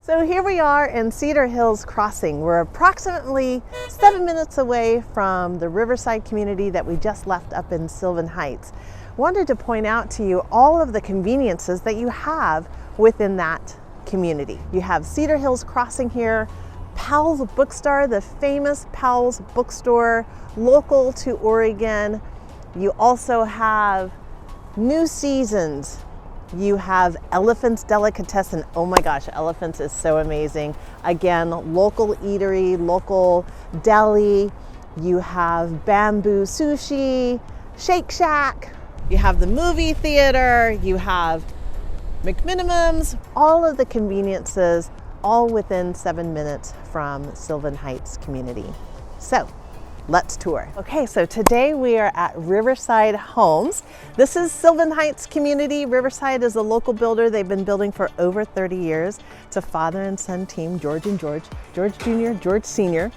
So here we are in Cedar Hills Crossing. We're approximately 7 minutes away from the Riverside community that we just left up in Sylvan Heights. Wanted to point out to you all of the conveniences that you have within that community. You have Cedar Hills Crossing here, Powell's Bookstore, the famous Powell's Bookstore, local to Oregon. You also have New Seasons. You have Elephant's Delicatessen. Oh my gosh, Elephant's is so amazing. Again, local eatery, local deli. You have Bamboo Sushi, Shake Shack. You have the movie theater. You have McMinimums. All of the conveniences, all within 7 minutes from Sylvan Heights community. So, let's tour. Okay, so today we are at Riverside Homes. This is Sylvan Heights community. Riverside is a local builder. They've been building for over 30 years. It's a father and son team, George and George, George Jr., George Sr.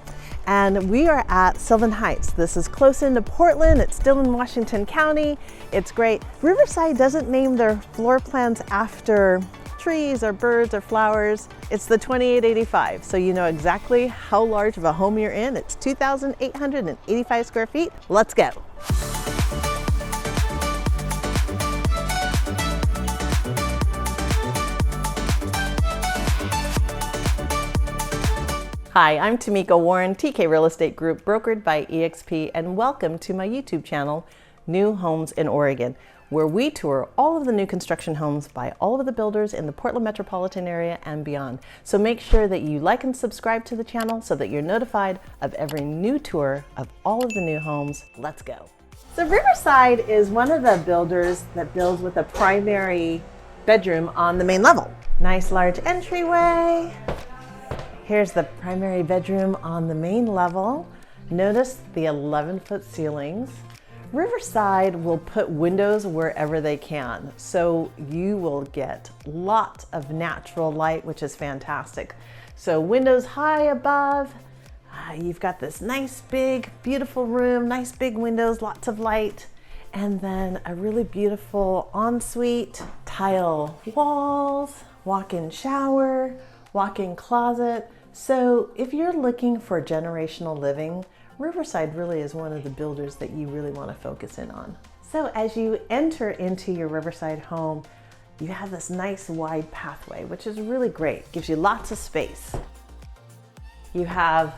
And we are at Sylvan Heights. This is close into Portland. It's still in Washington County. It's great. Riverside doesn't name their floor plans after trees or birds or flowers. It's the 2885, so you know exactly how large of a home you're in. It's 2,885 square feet. Let's go. Hi, I'm Tamiko Warren, TK Real Estate Group, brokered by eXp, and welcome to my YouTube channel, New Homes in Oregon, where we tour all of the new construction homes by all of the builders in the Portland metropolitan area and beyond. So make sure that you like and subscribe to the channel so that you're notified of every new tour of all of the new homes. Let's go. So Riverside is one of the builders that builds with a primary bedroom on the main level. Nice large entryway. Here's the primary bedroom on the main level. Notice the 11-foot ceilings. Riverside will put windows wherever they can, so you will get lots of natural light, which is fantastic. So windows high above, you've got this nice big beautiful room, nice big windows, lots of light, and then a really beautiful ensuite, tile walls, walk-in shower, walk-in closet. So if you're looking for generational living, Riverside really is one of the builders that you really want to focus in on. So as you enter into your Riverside home, you have this nice wide pathway, which is really great. Gives you lots of space. You have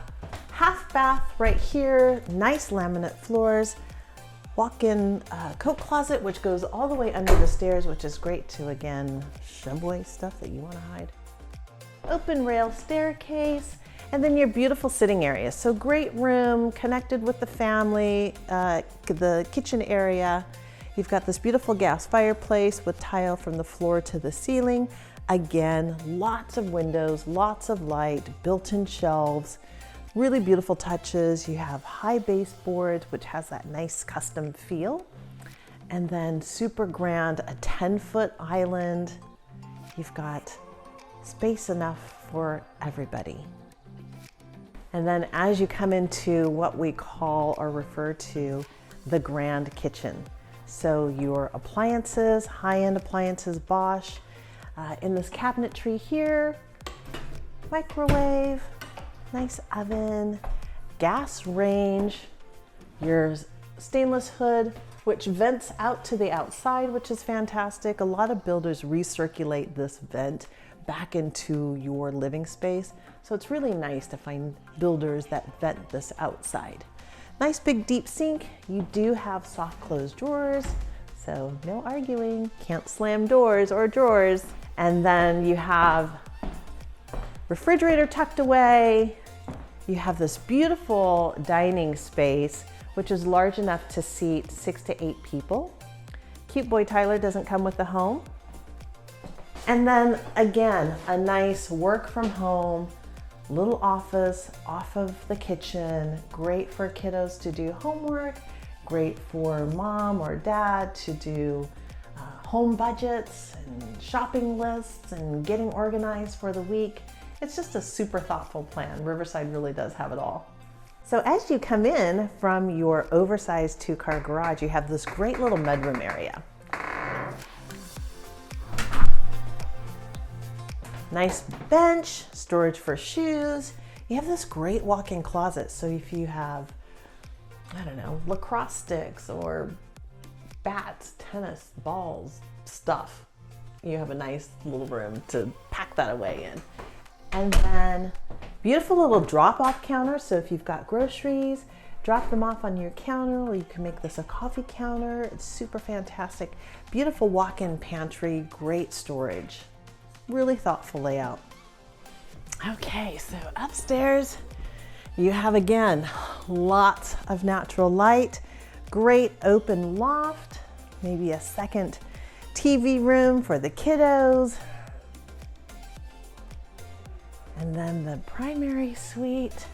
half bath right here, nice laminate floors, walk-in coat closet, which goes all the way under the stairs, which is great to, again, shove away stuff that you want to hide. Open rail staircase. And then your beautiful sitting area. So great room, connected with the family, the kitchen area. You've got this beautiful gas fireplace with tile from the floor to the ceiling. Again, lots of windows, lots of light, built-in shelves, really beautiful touches. You have high baseboards, which has that nice custom feel. And then super grand, a 10-foot island. You've got space enough for everybody. And then as you come into what we call or refer to the grand kitchen. So your appliances, high-end appliances, Bosch, in this cabinetry here, microwave, nice oven, gas range, your stainless hood, which vents out to the outside, which is fantastic. A lot of builders recirculate this vent back into your living space. So it's really nice to find builders that vent this outside. Nice big deep sink. You do have soft close drawers, so no arguing. Can't slam doors or drawers. And then you have refrigerator tucked away. You have this beautiful dining space, which is large enough to seat 6 to 8 people. Cute Boy Tyler doesn't come with the home. And then again, a nice work from home, little office off of the kitchen, great for kiddos to do homework, great for mom or dad to do home budgets and shopping lists and getting organized for the week. It's just a super thoughtful plan. Riverside really does have it all. So as you come in from your oversized 2-car garage, you have this great little mudroom area. Nice bench, storage for shoes. You have this great walk-in closet. So if you have, I don't know, lacrosse sticks or bats, tennis balls, stuff, you have a nice little room to pack that away in. And then beautiful little drop-off counter. So if you've got groceries, drop them off on your counter, or you can make this a coffee counter. It's super fantastic. Beautiful walk-in pantry, great storage. Really thoughtful layout. Okay, so upstairs you have, again, lots of natural light, great open loft, maybe a second TV room for the kiddos. And then the primary suite.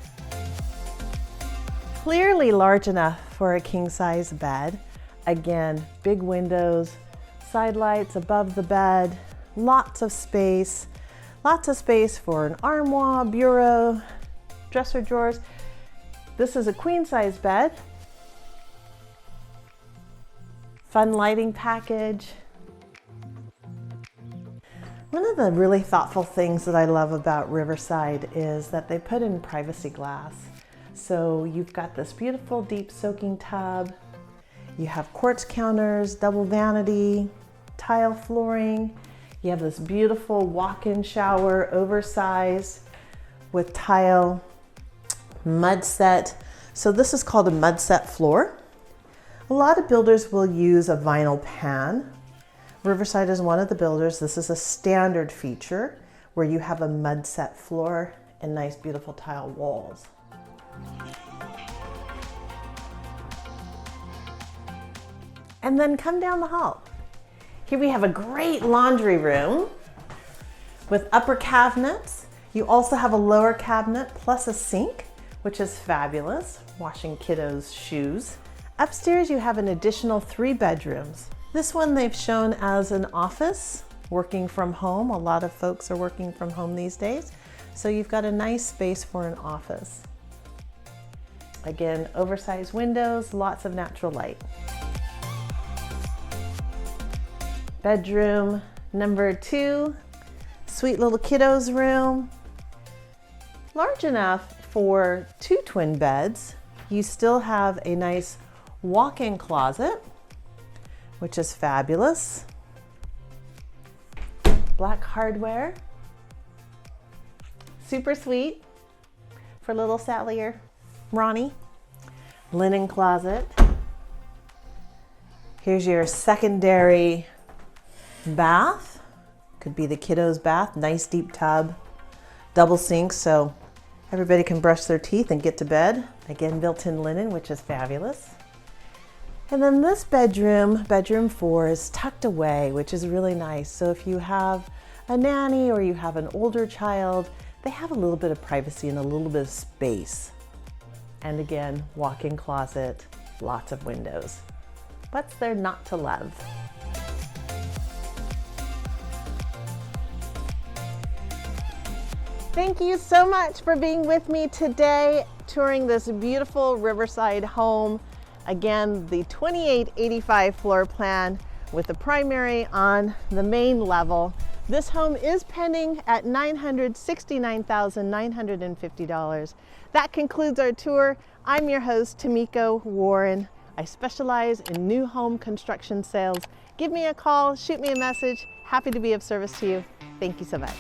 Clearly large enough for a king-size bed. Again, big windows, side lights above the bed, lots of space for an armoire, bureau, dresser drawers. This is a queen-size bed. Fun lighting package. One of the really thoughtful things that I love about Riverside is that they put in privacy glass. So you've got this beautiful deep soaking tub. You have quartz counters, double vanity, tile flooring. You have this beautiful walk-in shower, oversized with tile, mud set. So this is called a mud set floor. A lot of builders will use a vinyl pan. Riverside is one of the builders. This is a standard feature where you have a mud set floor and nice beautiful tile walls. And then come down the hall. Here we have a great laundry room with upper cabinets. You also have a lower cabinet plus a sink, which is fabulous, washing kiddos' shoes. Upstairs you have an additional 3 bedrooms. This one they've shown as an office, working from home. A lot of folks are working from home these days. So you've got a nice space for an office. Again, oversized windows, lots of natural light. Bedroom number 2, sweet little kiddos room. Large enough for 2 twin beds. You still have a nice walk-in closet, which is fabulous. Black hardware. Super sweet for little Sally or Ronnie. Linen closet. Here's your secondary bath. Could be the kiddos' bath. Nice deep tub. Double sink so everybody can brush their teeth and get to bed. Again, built-in linen, which is fabulous. And then this bedroom, bedroom 4, is tucked away, which is really nice. So if you have a nanny or you have an older child, they have a little bit of privacy and a little bit of space. And again, walk-in closet, lots of windows. What's there not to love? Thank you so much for being with me today, touring this beautiful Riverside home. Again, the 2885 floor plan with the primary on the main level. This home is pending at $969,950. That concludes our tour. I'm your host, Tamiko Warren. I specialize in new home construction sales. Give me a call, shoot me a message. Happy to be of service to you. Thank you so much.